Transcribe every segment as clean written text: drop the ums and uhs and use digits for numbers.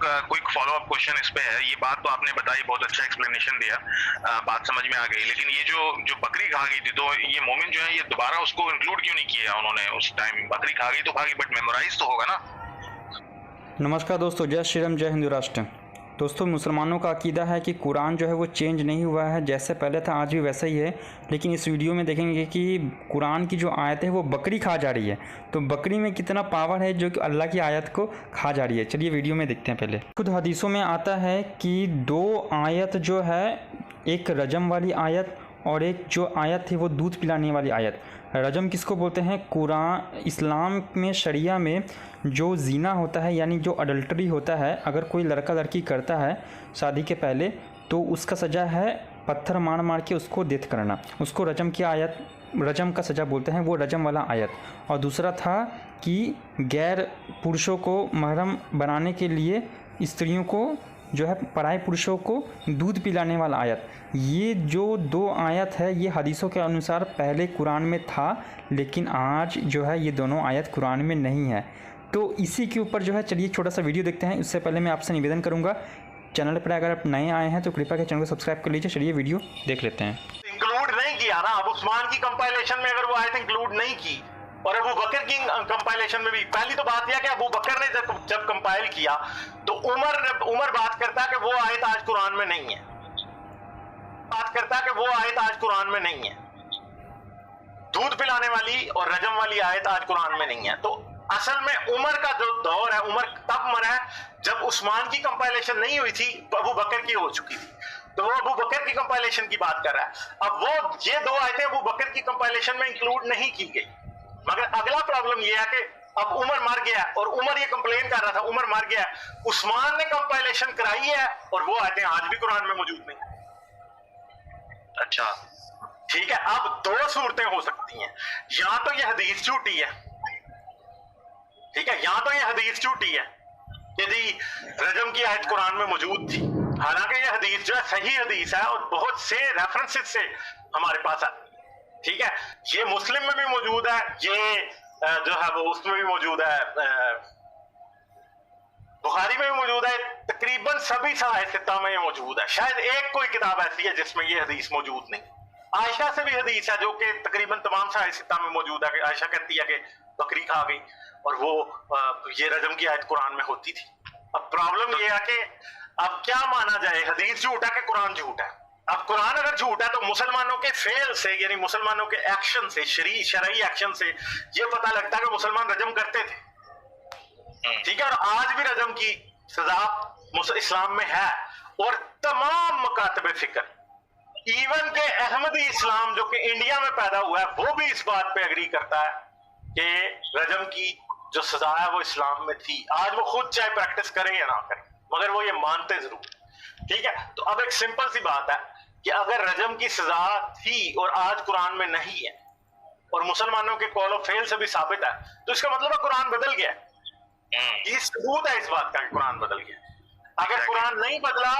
Quick follow up question इस पे है। ये बात तो आपने बताई, बहुत अच्छा एक्सप्लेनेशन दिया, बात समझ में आ गई। लेकिन ये जो बकरी खा गई थी, तो ये मोमिन जो है ये दोबारा उसको इंक्लूड क्यों नहीं किया उन्होंने उस टाइम? बकरी खा गई तो खा गई, बट मेमोराइज तो होगा ना। नमस्कार दोस्तों, जय श्री राम, जय हिंदू राष्ट्र। दोस्तों, मुसलमानों का अकीदा है कि कुरान जो है वो चेंज नहीं हुआ है, जैसे पहले था आज भी वैसा ही है। लेकिन इस वीडियो में देखेंगे कि कुरान की जो आयत है वो बकरी खा जा रही है। तो बकरी में कितना पावर है जो कि अल्लाह की आयत को खा जा रही है। चलिए वीडियो में देखते हैं। पहले खुद हदीसों में आता है कि 2 आयत जो है, एक रजम वाली आयत और एक जो आयत थी वो दूध पिलाने वाली आयत। रजम किसको बोलते हैं? कुरान इस्लाम में शरिया में जो ज़िना होता है, यानी जो अडल्ट्री होता है, अगर कोई लड़का लड़की करता है शादी के पहले, तो उसका सज़ा है पत्थर मार मार के उसको डेथ करना। उसको रजम की आयत, रजम का सज़ा बोलते हैं, वो रजम वाला आयत। और दूसरा था कि गैर पुरुषों को महरम बनाने के लिए स्त्रियों को जो है, पराए पुरुषों को दूध पिलाने वाला आयत। ये जो 2 आयत है ये हदीसों के अनुसार पहले कुरान में था, लेकिन आज जो है ये दोनों आयत कुरान में नहीं है। तो इसी के ऊपर जो है, चलिए छोटा सा वीडियो देखते हैं। उससे पहले मैं आपसे निवेदन करूंगा, चैनल पर अगर आप नए आए हैं तो कृपया के चैनल को सब्सक्राइब कर लीजिए। चलिए वीडियो देख लेते हैं। इंक्लूड नहीं किया ना, अब उस्मान की कंपाइलेशन में अगर वो आयत इंक्लूड नहीं की, और अबू बकर की कंपाइलेशन में भी, पहली तो बात यह कि अबू बकर ने जब कंपाइल किया तो उमर बात करता है कि वो आयत आज कुरान में नहीं है, बात करता है कि वो आयत आज कुरान में नहीं है। दूध पिलाने वाली और रजम वाली आयत आज कुरान में नहीं है। तो असल में उमर का जो दौर है, उमर तब मरा है जब उस्मान की कंपाइलेशन नहीं हुई थी, तो अबू बकर की हो चुकी थी। तो वो अबू बकर की कंपाइलेशन की बात कर रहा है। अब वो ये 2 आयतें अबू बकर की कंपाइलेशन में इंक्लूड नहीं की गई। मगर अगला प्रॉब्लम यह है कि अब उमर मर गया, और उमर ये कंप्लेन कर रहा था, उमर मर गया, उस्मान ने कंपाइलेशन कराई है, और वो आयतें आज भी कुरान में मौजूद नहीं। अच्छा, ठीक है। अब 2 सूरतें हो सकती हैं, या तो ये हदीस झूठी है, ठीक है, या तो ये हदीस झूठी है कि जी रजम की आयत कुरान में मौजूद थी, हालांकि ये हदीस जो है सही हदीस है और बहुत से रेफरेंसेस से हमारे पास है। ठीक है, ये मुस्लिम में भी मौजूद है, ये जो है वो उसमें भी मौजूद है, बुखारी में भी मौजूद है, तकरीबन सभी साहित्य में मौजूद है। शायद एक कोई किताब ऐसी है जिसमें ये हदीस मौजूद नहीं। आयशा से भी हदीस है जो कि तकरीबन तमाम साहित्य में मौजूद है कि आयशा कहती है कि बकरी खा गई और वो ये रजम की आयत कुरान में होती थी। अब प्रॉब्लम ये है कि अब क्या माना जाए, हदीस झूठ है कि कुरान झूठ है? अब कुरान अगर झूठ है तो मुसलमानों के फेल से, यानी मुसलमानों के एक्शन से, शरई एक्शन से ये पता लगता है कि मुसलमान रजम करते थे। ठीक है, और आज भी रजम की सजा इस्लाम में है, और तमाम मकातबे फिक्र, इवन के अहमदी इस्लाम जो कि इंडिया में पैदा हुआ है, वो भी इस बात पे एग्री करता है कि रजम की जो सजा है वो इस्लाम में थी। आज वो खुद चाहे प्रैक्टिस करें या ना करें, मगर वो ये मानते जरूर। ठीक है, तो अब एक सिंपल सी बात है कि अगर रजम की सजा थी और आज कुरान में नहीं है, और मुसलमानों के कॉल ऑफ फेल से भी साबित है, तो इसका मतलब है कुरान बदल गया। ये सबूत है इस बात का कि कुरान बदल गया। अगर कुरान नहीं बदला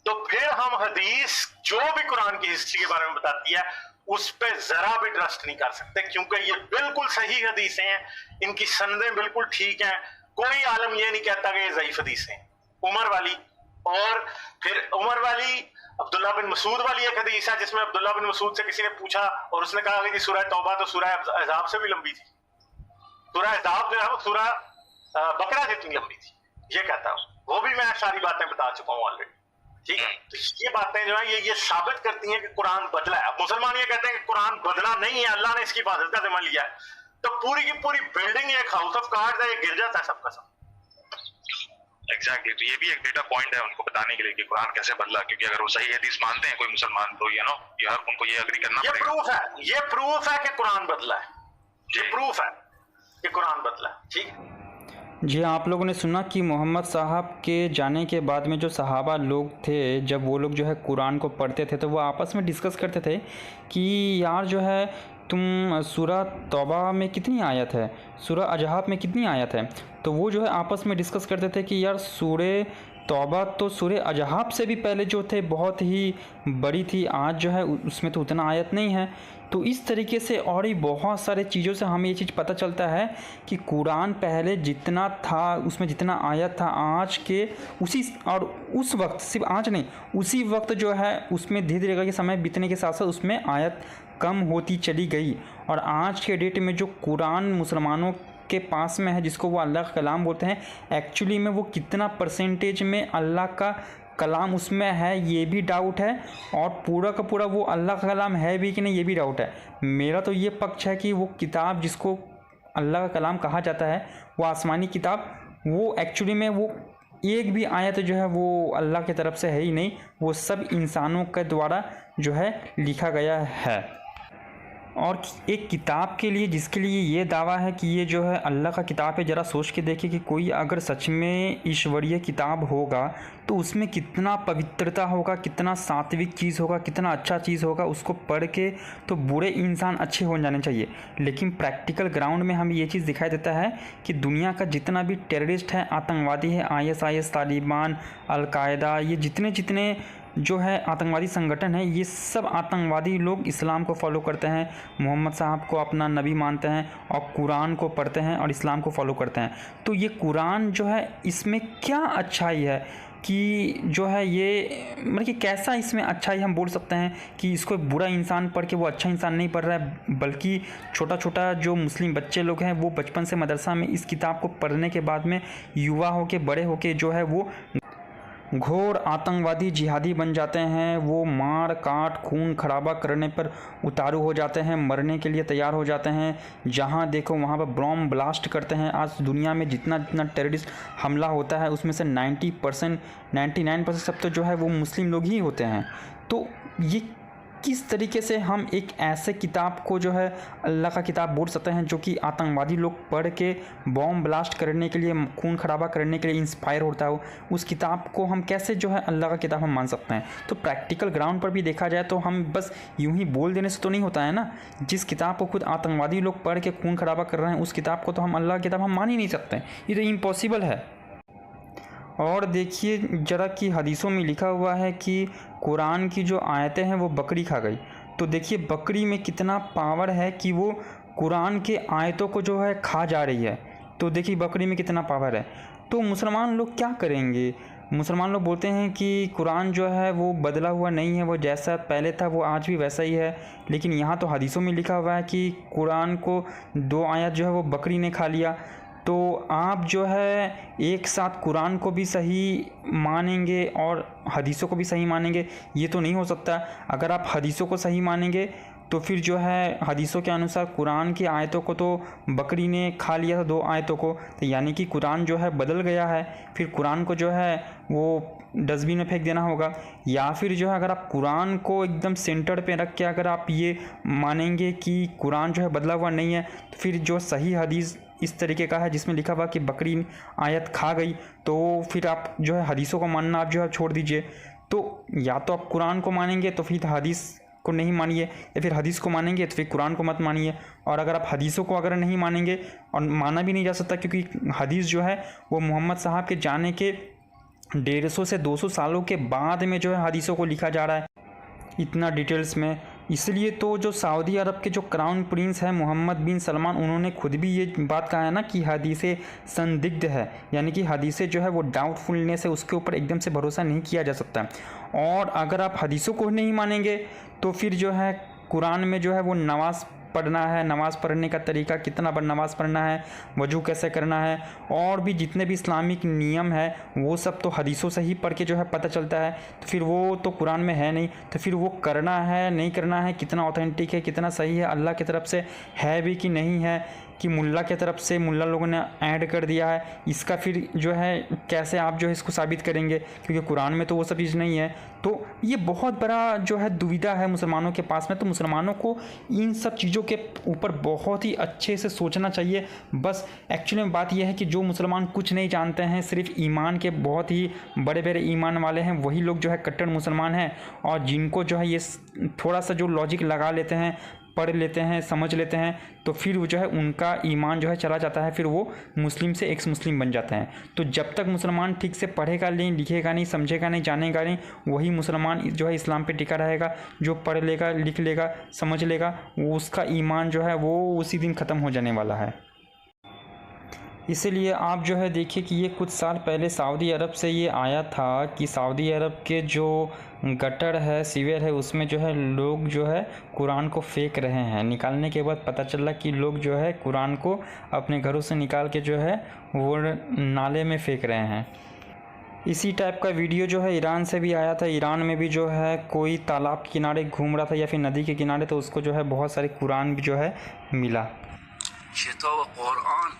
तो फिर हम हदीस जो भी कुरान की हिस्ट्री के बारे में बताती है उस पर जरा भी ट्रस्ट नहीं कर सकते, क्योंकि ये बिल्कुल सही हदीसें हैं, इनकी सनदें बिल्कुल ठीक हैं। कोई आलम ये नहीं कहता कि ये ज़ईफ हदीसें हैं। उमर वाली, और फिर उमर वाली, अब्दुल्ला बिन मसूद वाली एक हदीस है जिसमें अब्दुल्ला बिन मसूद से किसी ने पूछा और उसने कहा कि सूरह तौबा तो सूरह अहज़ाब से भी लंबी थी, सूरह अहज़ाब जो है वो सूरह बकरा जितनी लंबी थी, ये कहता हूं। वो भी मैं सारी बातें बता चुका हूं ऑलरेडी। ठीक है, तो ये बातें जो है ये साबित करती हैं कि कुरान बदला है। मुसलमान ये कहते हैं कि कुरान बदला नहीं है, अल्लाह ने इसकी हिफाजत का जिम्मा लिया है, तो पूरी की पूरी बिल्डिंग एक हाउस ऑफ कार्ड्स है, ये गिर जाता है सबका सब। एग्जैक्टली, तो ये भी एक डेटा पॉइंट है उनको बताने के लिए कि कुरान कैसे बदला, क्योंकि अगर वो सही हदीस मानते हैं कोई मुसलमान तो यार उनको ये एग्री करना पड़ेगा। ये प्रूफ है कि कुरान बदला है, ये प्रूफ है कि कुरान बदला है। ठीक, जी, आप लोगों ने सुना कि मोहम्मद साहब के जाने के बाद में जो सहाबा लोग थे, जब वो लोग जो है कुरान को पढ़ते थे तो वो आपस में डिस्कस करते थे कि यार जो है तुम सूरह तौबा में कितनी आयत है, सूरह अजहाब में कितनी आयत है। तो वो जो है आपस में डिस्कस करते थे कि यार सूरह तौबा तो सूरह अजहाब से भी पहले जो थे बहुत ही बड़ी थी, आज जो है उसमें तो उतना आयत नहीं है। तो इस तरीके से और भी बहुत सारे चीज़ों से हमें ये चीज़ पता चलता है कि कुरान पहले जितना था, उसमें जितना आयत था, आज के उसी और उस वक्त, सिर्फ आज नहीं, उसी वक्त जो है उसमें धीरे धीरे करके समय बीतने के साथ साथ उसमें आयत कम होती चली गई। और आज के डेट में जो कुरान मुसलमानों के पास में है, जिसको वो अल्लाह का कलाम बोलते हैं, एक्चुअली में वो कितना परसेंटेज में अल्लाह का कलाम उसमें है ये भी डाउट है, और पूरा का पूरा वो अल्लाह का कलाम है भी कि नहीं ये भी डाउट है। मेरा तो ये पक्ष है कि वो किताब जिसको अल्लाह का कलाम कहा जाता है, वो आसमानी किताब, वो एक्चुअली में वो एक भी आयत जो है वो अल्लाह की तरफ से है ही नहीं, वो सब इंसानों के द्वारा जो है लिखा गया है। और एक किताब के लिए जिसके लिए ये दावा है कि ये जो है अल्लाह का किताब है, ज़रा सोच के देखिए कि कोई अगर सच में ईश्वरीय किताब होगा तो उसमें कितना पवित्रता होगा, कितना सात्विक चीज़ होगा, कितना अच्छा चीज़ होगा। उसको पढ़ के तो बुरे इंसान अच्छे हो जाने चाहिए, लेकिन प्रैक्टिकल ग्राउंड में हमें ये चीज़ दिखाई देता है कि दुनिया का जितना भी टेररिस्ट है, आतंकवादी है, ISIS, तालिबान, अलकायदा, ये जितने जो है आतंकवादी संगठन है, ये सब आतंकवादी लोग इस्लाम को फॉलो करते हैं, मोहम्मद साहब को अपना नबी मानते हैं और कुरान को पढ़ते हैं और इस्लाम को फॉलो करते हैं। तो ये कुरान जो है, इसमें क्या अच्छाई है कि जो है ये मतलब कि कैसा इसमें अच्छाई हम बोल सकते हैं कि इसको बुरा इंसान पढ़ के वो अच्छा इंसान नहीं पढ़ रहा है, बल्कि छोटा छोटा जो मुस्लिम बच्चे लोग हैं वो बचपन से मदरसा में इस किताब को पढ़ने के बाद में युवा होके, बड़े होके जो है वो घोर आतंकवादी जिहादी बन जाते हैं। वो मार काट खून खराबा करने पर उतारू हो जाते हैं, मरने के लिए तैयार हो जाते हैं, जहां देखो वहां पर बॉम्ब ब्लास्ट करते हैं। आज दुनिया में जितना टेररिस्ट हमला होता है उसमें से 90%, 99% सब तो जो है वो मुस्लिम लोग ही होते हैं। तो ये किस तरीके से हम एक ऐसे किताब को जो है अल्लाह का किताब बोल सकते हैं जो कि आतंकवादी लोग पढ़ के बॉम्ब ब्लास्ट करने के लिए, खून खराबा करने के लिए इंस्पायर होता हो, उस किताब को हम कैसे जो है अल्लाह का किताब हम मान सकते हैं। तो प्रैक्टिकल ग्राउंड पर भी देखा जाए तो हम बस यूं ही बोल देने से तो नहीं होता है ना। जिस किताब को खुद आतंकवादी लोग पढ़ के खून खराबा कर रहे हैं, उस किताब को तो हम अल्लाह की किताब हम मान ही नहीं सकते, ये तो इम्पॉसिबल है। और देखिए ज़रा कि हदीसों में लिखा हुआ है कि कुरान की जो आयतें हैं वो बकरी खा गई। तो देखिए बकरी में कितना पावर है कि वो कुरान के आयतों को जो है खा जा रही है। तो देखिए बकरी में कितना पावर है। तो मुसलमान लोग क्या करेंगे? मुसलमान लोग बोलते हैं कि कुरान जो है वो बदला हुआ नहीं है, वो जैसा पहले था वो आज भी वैसा ही है। लेकिन यहाँ तो हदीसों में लिखा हुआ है कि कुरान को 2 आयत जो है वो बकरी ने खा लिया। तो आप जो है एक साथ कुरान को भी सही मानेंगे और हदीसों को भी सही मानेंगे, ये तो नहीं हो सकता। अगर आप हदीसों को सही मानेंगे तो फिर जो है हदीसों के अनुसार कुरान की आयतों को तो बकरी ने खा लिया था, 2 आयतों को, तो यानी कि कुरान जो है बदल गया है। फिर कुरान को जो है वो डस्टबिन में फेंक देना होगा। या फिर जो है अगर आप कुरान को एकदम सेंटर पे रख के अगर आप ये मानेंगे कि कुरान जो है बदला हुआ नहीं है, तो फिर जो सही हदीस इस तरीके का है जिसमें लिखा हुआ कि बकरी आयत खा गई, तो फिर आप जो है हदीसों को मानना आप जो है छोड़ दीजिए। तो या तो आप कुरान को मानेंगे तो फिर हदीस को नहीं मानिए, या फिर हदीस को मानेंगे तो फिर कुरान को मत मानिए। और अगर आप हदीसों को अगर नहीं मानेंगे, और माना भी नहीं जा सकता क्योंकि हदीस जो है वो मोहम्मद साहब के जाने के 150 से 200 सालों के बाद में जो है हदीसों को लिखा जा रहा है इतना डिटेल्स में। इसलिए तो जो सऊदी अरब के जो क्राउन प्रिंस हैं मोहम्मद बिन सलमान, उन्होंने खुद भी ये बात कहा है ना कि हदीसें संदिग्ध है, यानी कि हदीसें जो है वो डाउटफुलनेस है, उसके ऊपर एकदम से भरोसा नहीं किया जा सकता। और अगर आप हदीसों को नहीं मानेंगे तो फिर जो है कुरान में जो है वो नमाज पढ़ना है, नमाज़ पढ़ने का तरीका, कितना बार नमाज़ पढ़ना है, वजू कैसे करना है, और भी जितने भी इस्लामिक नियम है वो सब तो हदीसों से ही पढ़ के जो है पता चलता है। तो फिर वो तो कुरान में है नहीं, तो फिर वो करना है नहीं करना है, कितना ऑथेंटिक है, कितना सही है, अल्लाह की तरफ से है भी कि नहीं है, कि मुल्ला की तरफ से मुल्ला लोगों ने ऐड कर दिया है, इसका फिर जो है कैसे आप जो है इसको साबित करेंगे, क्योंकि कुरान में तो वो सब चीज़ नहीं है। तो ये बहुत बड़ा जो है दुविधा है मुसलमानों के पास में। तो मुसलमानों को इन सब चीज़ों के ऊपर बहुत ही अच्छे से सोचना चाहिए। बस एक्चुअली में बात यह है कि जो मुसलमान कुछ नहीं जानते हैं, सिर्फ ईमान के बहुत ही बड़े बड़े ईमान वाले हैं, वही लोग जो है कट्टर मुसलमान हैं। और जिनको जो है ये थोड़ा सा जो लॉजिक लगा लेते हैं, पढ़ लेते हैं, समझ लेते हैं, तो फिर वो जो है उनका ईमान जो है चला जाता है, फिर वो मुस्लिम से एक्स मुस्लिम बन जाते हैं। तो जब तक मुसलमान ठीक से पढ़ेगा नहीं, लिखेगा नहीं, समझेगा नहीं, जानेगा नहीं, वही मुसलमान जो है इस्लाम पे टिका रहेगा। जो पढ़ लेगा, लिख लेगा, समझ लेगा, वो उसका ईमान जो है वो उसी दिन ख़त्म हो जाने वाला है। इसीलिए आप जो है देखिए कि ये कुछ साल पहले सऊदी अरब से ये आया था कि सऊदी अरब के जो गटर है, सीवर है, उसमें जो है लोग जो है कुरान को फेंक रहे हैं। निकालने के बाद पता चला कि लोग जो है कुरान को अपने घरों से निकाल के जो है वो नाले में फेंक रहे हैं। इसी टाइप का वीडियो जो है ईरान से भी आया था। ईरान में भी जो है कोई तालाब के किनारे घूम रहा था या फिर नदी के किनारे, तो उसको जो है बहुत सारे कुरान भी जो है मिला। किताब कुरान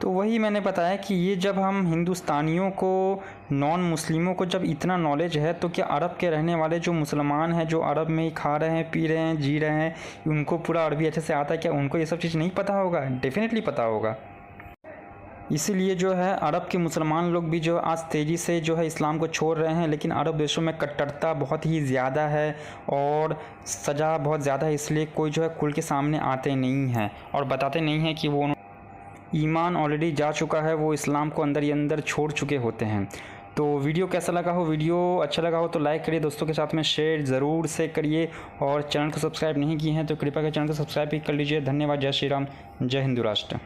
तो वही मैंने बताया कि ये जब हम हिंदुस्तानियों को, नॉन मुस्लिमों को जब इतना नॉलेज है, तो क्या अरब के रहने वाले जो मुसलमान हैं, जो अरब में ही खा रहे हैं, पी रहे हैं, जी रहे हैं, उनको पूरा अरबी अच्छे से आता है, क्या उनको ये सब चीज़ नहीं पता होगा? डेफिनेटली पता होगा। इसीलिए जो है अरब के मुसलमान लोग भी जो आज तेज़ी से जो है इस्लाम को छोड़ रहे हैं, लेकिन अरब देशों में कट्टरता बहुत ही ज़्यादा है और सज़ा बहुत ज़्यादा है, इसलिए कोई जो है खुल के सामने आते नहीं हैं और बताते नहीं हैं कि वो ईमान ऑलरेडी जा चुका है, वो इस्लाम को अंदर ही अंदर छोड़ चुके होते हैं। तो वीडियो कैसा लगा हो? वीडियो अच्छा लगा हो तो लाइक करिए, दोस्तों के साथ में शेयर ज़रूर से करिए, और चैनल को सब्सक्राइब नहीं किए हैं तो कृपया कर चैनल को सब्सक्राइब भी कर लीजिए। धन्यवाद। जय श्री राम, जय हिंदू राष्ट्र।